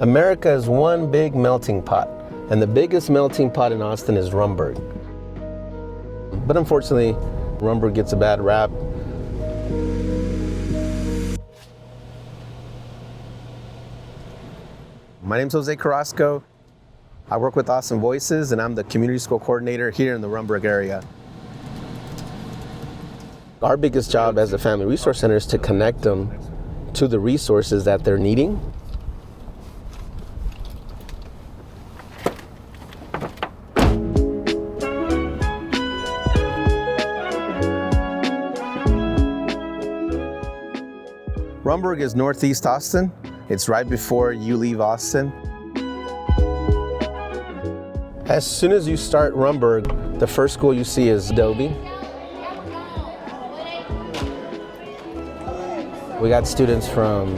America is one big melting pot, and the biggest melting pot in Austin is Rundberg. But unfortunately, Rundberg gets a bad rap. My name's Jose Carrasco. I work with Austin Voices, and I'm the community school coordinator here in the Rundberg area. Our biggest job as a family resource center is to connect them to the resources that they're needing. Rundberg is northeast Austin. It's right before you leave Austin. As soon as you start Rundberg, the first school you see is Dobie. We got students from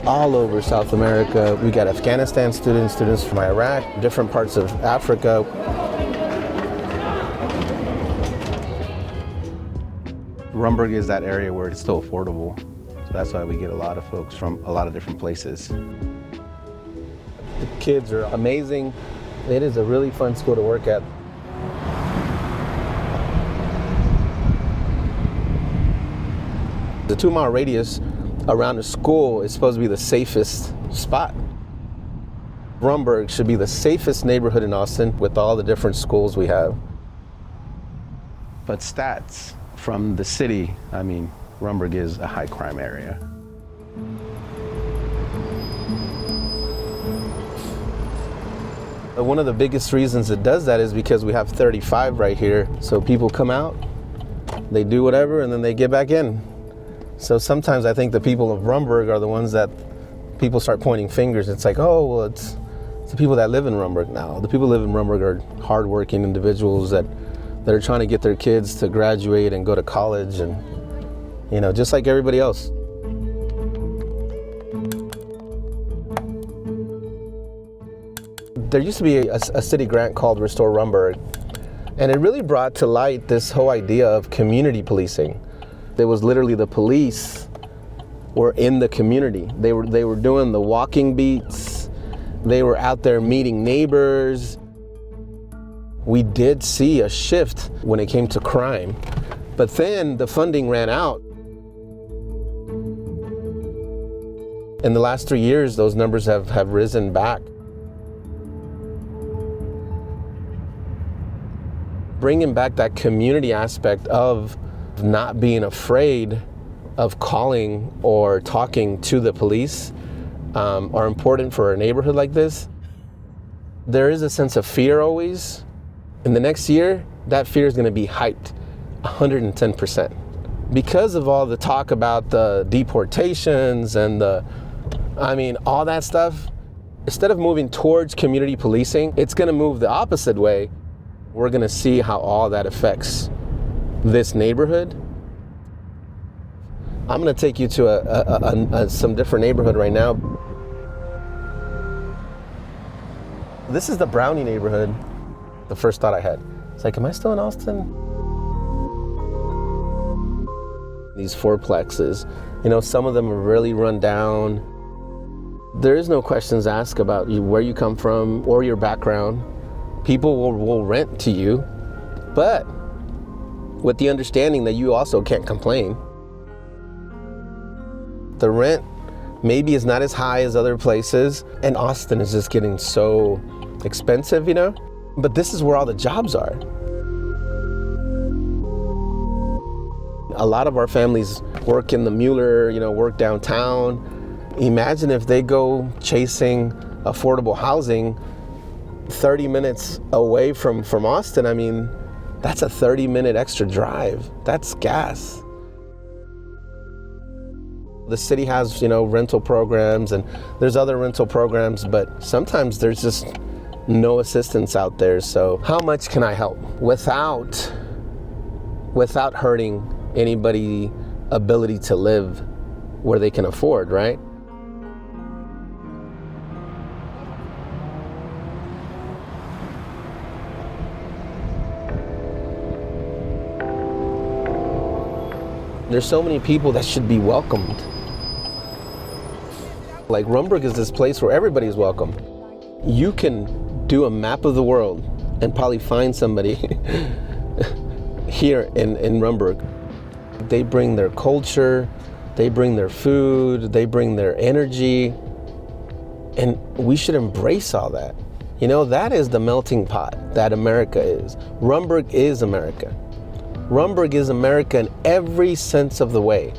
all over South America. We got Afghanistan students, students from Iraq, different parts of Africa. Rundberg is that area where it's still affordable. So that's why we get a lot of folks from a lot of different places. The kids are amazing. It is a really fun school to work at. The 2-mile radius around the school is supposed to be the safest spot. Rundberg should be the safest neighborhood in Austin with all the different schools we have. But stats from the city, I mean, Rundberg is a high crime area. One of the biggest reasons it does that is because we have 35 right here. So people come out, they do whatever, and then they get back in. So sometimes I think the people of Rundberg are the ones that people start pointing fingers. It's like, oh, well, it's the people that live in Rundberg now. The people who live in Rundberg are hardworking individuals that are trying to get their kids to graduate and go to college, and you know, just like everybody else. There used to be a city grant called Restore Rundberg, and it really brought to light this whole idea of community policing. It was literally the police were in the community. They were doing the walking beats. They were out there meeting neighbors. We did see a shift when it came to crime, but then the funding ran out. In the last 3 years, those numbers have risen back. Bringing back that community aspect of not being afraid of calling or talking to the police are important for a neighborhood like this. There is a sense of fear always. In the next year, that fear is going to be hyped 110%. Because of all the talk about the deportations and all that stuff, instead of moving towards community policing, it's going to move the opposite way. We're going to see how all that affects this neighborhood. I'm going to take you to some different neighborhood right now. This is the Brownie neighborhood. The first thought I had, it's like, am I still in Austin? These fourplexes, you know, some of them are really run down. There is no questions asked about where you come from or your background. People will rent to you, but with the understanding that you also can't complain. The rent maybe is not as high as other places, and Austin is just getting so expensive, you know? But this is where all the jobs are. A lot of our families work in the Mueller, you know, work downtown. Imagine if they go chasing affordable housing 30 minutes away from Austin. I mean, that's a 30-minute extra drive. That's gas. The city has, you know, rental programs, and there's other rental programs, but sometimes there's just no assistance out there. So how much can I help without hurting anybody's ability to live where they can afford, right? There's so many people that should be welcomed. Like Rundberg is this place where everybody's welcome. You can do a map of the world and probably find somebody here in Rundberg. They bring their culture, they bring their food, they bring their energy, and we should embrace all that. You know, that is the melting pot that America is. Rundberg is America. Rundberg is America in every sense of the way.